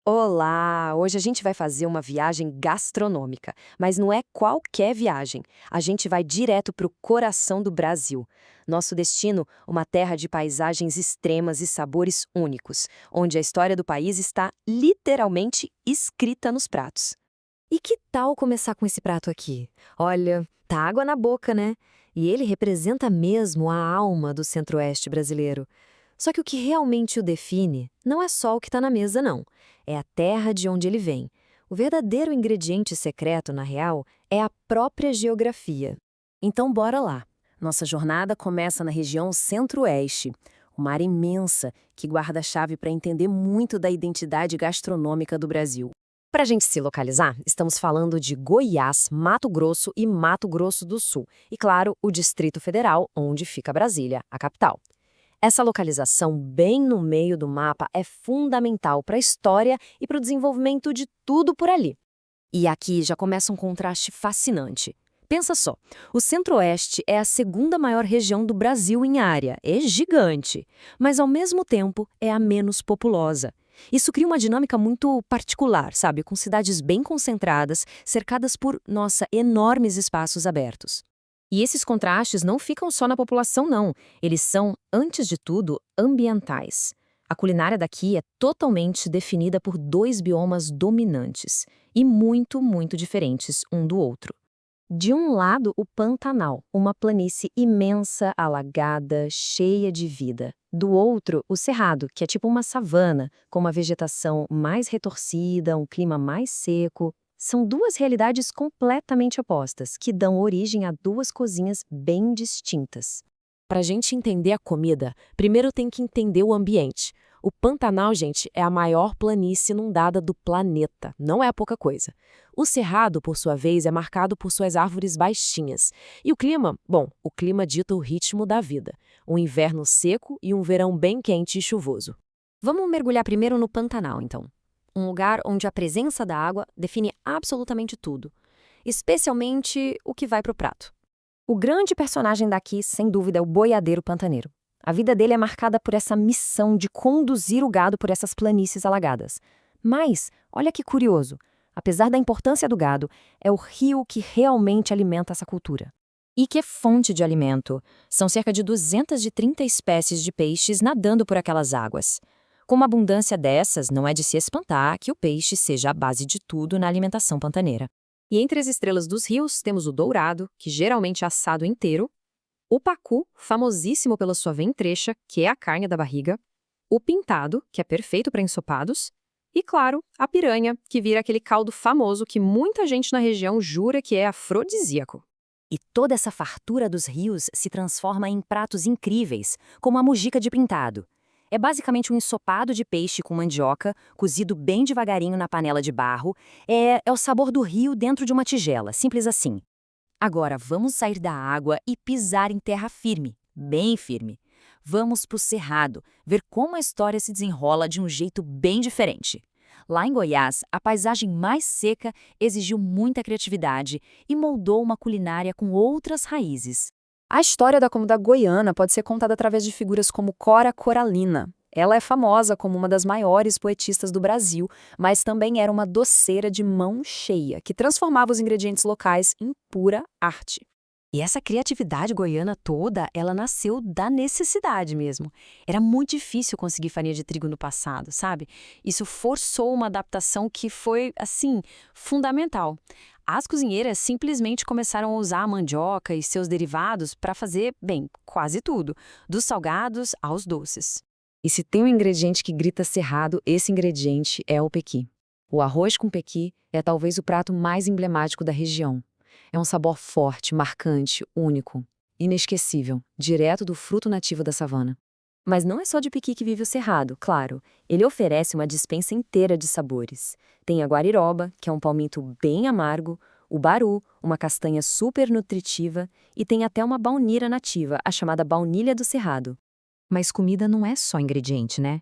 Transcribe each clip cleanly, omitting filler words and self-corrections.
Olá! Hoje a gente vai fazer uma viagem gastronômica, mas não é qualquer viagem. A gente vai direto para o coração do Brasil. Nosso destino, uma terra de paisagens extremas e sabores únicos, onde a história do país está literalmente escrita nos pratos. E que tal começar com esse prato aqui? Olha, tá água na boca, né? E ele representa mesmo a alma do centro-oeste brasileiro. Só que o que realmente o define não é só o que está na mesa, não. É a terra de onde ele vem. O verdadeiro ingrediente secreto, na real, é a própria geografia. Então bora lá. Nossa jornada começa na região centro-oeste, uma área imensa que guarda a chave para entender muito da identidade gastronômica do Brasil. Para a gente se localizar, estamos falando de Goiás, Mato Grosso e Mato Grosso do Sul. E, claro, o Distrito Federal, onde fica Brasília, a capital. Essa localização bem no meio do mapa é fundamental para a história e para o desenvolvimento de tudo por ali. E aqui já começa um contraste fascinante. Pensa só, o Centro-Oeste é a segunda maior região do Brasil em área, é gigante, mas ao mesmo tempo é a menos populosa. Isso cria uma dinâmica muito particular, sabe? Com cidades bem concentradas, cercadas por, nossa, enormes espaços abertos. E esses contrastes não ficam só na população, não. Eles são, antes de tudo, ambientais. A culinária daqui é totalmente definida por dois biomas dominantes e muito, muito diferentes um do outro. De um lado, o Pantanal, uma planície imensa, alagada, cheia de vida. Do outro, o Cerrado, que é tipo uma savana, com uma vegetação mais retorcida, um clima mais seco. São duas realidades completamente opostas, que dão origem a duas cozinhas bem distintas. Para a gente entender a comida, primeiro tem que entender o ambiente. O Pantanal, gente, é a maior planície inundada do planeta, não é pouca coisa. O Cerrado, por sua vez, é marcado por suas árvores baixinhas. E o clima? Bom, o clima dita o ritmo da vida. Um inverno seco e um verão bem quente e chuvoso. Vamos mergulhar primeiro no Pantanal, então. Um lugar onde a presença da água define absolutamente tudo, especialmente o que vai para o prato. O grande personagem daqui, sem dúvida, é o boiadeiro pantaneiro. A vida dele é marcada por essa missão de conduzir o gado por essas planícies alagadas. Mas, olha que curioso, apesar da importância do gado, é o rio que realmente alimenta essa cultura. E que é fonte de alimento. São cerca de 230 espécies de peixes nadando por aquelas águas. Com uma abundância dessas, não é de se espantar que o peixe seja a base de tudo na alimentação pantaneira. E entre as estrelas dos rios, temos o dourado, que geralmente é assado inteiro, o pacu, famosíssimo pela sua ventrecha, que é a carne da barriga, o pintado, que é perfeito para ensopados, e, claro, a piranha, que vira aquele caldo famoso que muita gente na região jura que é afrodisíaco. E toda essa fartura dos rios se transforma em pratos incríveis, como a mujica de pintado. É basicamente um ensopado de peixe com mandioca, cozido bem devagarinho na panela de barro. É o sabor do rio dentro de uma tigela, simples assim. Agora, vamos sair da água e pisar em terra firme, bem firme. Vamos pro Cerrado, ver como a história se desenrola de um jeito bem diferente. Lá em Goiás, a paisagem mais seca exigiu muita criatividade e moldou uma culinária com outras raízes. A história da comida goiana pode ser contada através de figuras como Cora Coralina. Ela é famosa como uma das maiores poetistas do Brasil, mas também era uma doceira de mão cheia, que transformava os ingredientes locais em pura arte. E essa criatividade goiana toda, ela nasceu da necessidade mesmo. Era muito difícil conseguir farinha de trigo no passado, sabe? Isso forçou uma adaptação que foi, assim, fundamental. As cozinheiras simplesmente começaram a usar a mandioca e seus derivados para fazer, bem, quase tudo, dos salgados aos doces. E se tem um ingrediente que grita cerrado, esse ingrediente é o pequi. O arroz com pequi é talvez o prato mais emblemático da região. É um sabor forte, marcante, único, inesquecível, direto do fruto nativo da savana. Mas não é só de pequi que vive o cerrado, claro. Ele oferece uma despensa inteira de sabores. Tem a guariroba, que é um palmito bem amargo, o baru, uma castanha super nutritiva, e tem até uma baunilha nativa, a chamada baunilha do cerrado. Mas comida não é só ingrediente, né?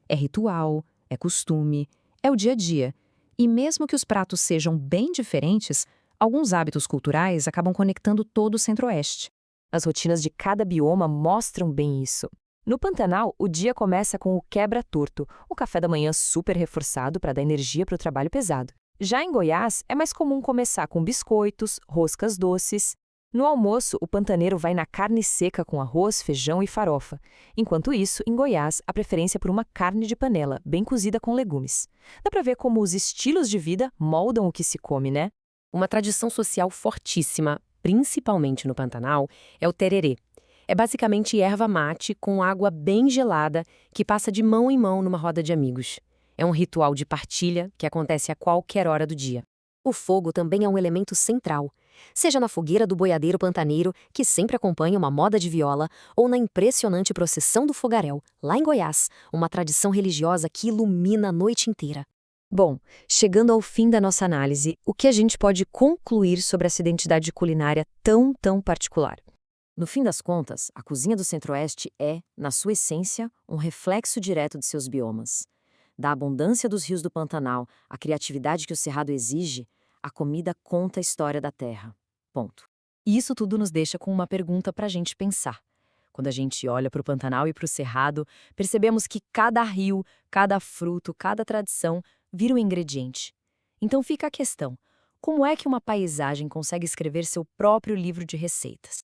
É ritual, é costume, é o dia a dia. E mesmo que os pratos sejam bem diferentes, alguns hábitos culturais acabam conectando todo o Centro-Oeste. As rotinas de cada bioma mostram bem isso. No Pantanal, o dia começa com o quebra-torto, o café da manhã super reforçado para dar energia para o trabalho pesado. Já em Goiás, é mais comum começar com biscoitos, roscas doces. No almoço, o pantaneiro vai na carne seca com arroz, feijão e farofa. Enquanto isso, em Goiás, a preferência por uma carne de panela, bem cozida com legumes. Dá para ver como os estilos de vida moldam o que se come, né? Uma tradição social fortíssima, principalmente no Pantanal, é o tererê. É basicamente erva mate com água bem gelada que passa de mão em mão numa roda de amigos. É um ritual de partilha que acontece a qualquer hora do dia. O fogo também é um elemento central, seja na fogueira do boiadeiro pantaneiro, que sempre acompanha uma moda de viola, ou na impressionante procissão do fogaréu, lá em Goiás, uma tradição religiosa que ilumina a noite inteira. Bom, chegando ao fim da nossa análise, o que a gente pode concluir sobre essa identidade culinária tão particular? No fim das contas, a cozinha do Centro-Oeste é, na sua essência, um reflexo direto de seus biomas. Da abundância dos rios do Pantanal, à criatividade que o Cerrado exige, a comida conta a história da terra. Ponto. E isso tudo nos deixa com uma pergunta para a gente pensar. Quando a gente olha para o Pantanal e para o Cerrado, percebemos que cada rio, cada fruto, cada tradição vira um ingrediente. Então fica a questão: como é que uma paisagem consegue escrever seu próprio livro de receitas?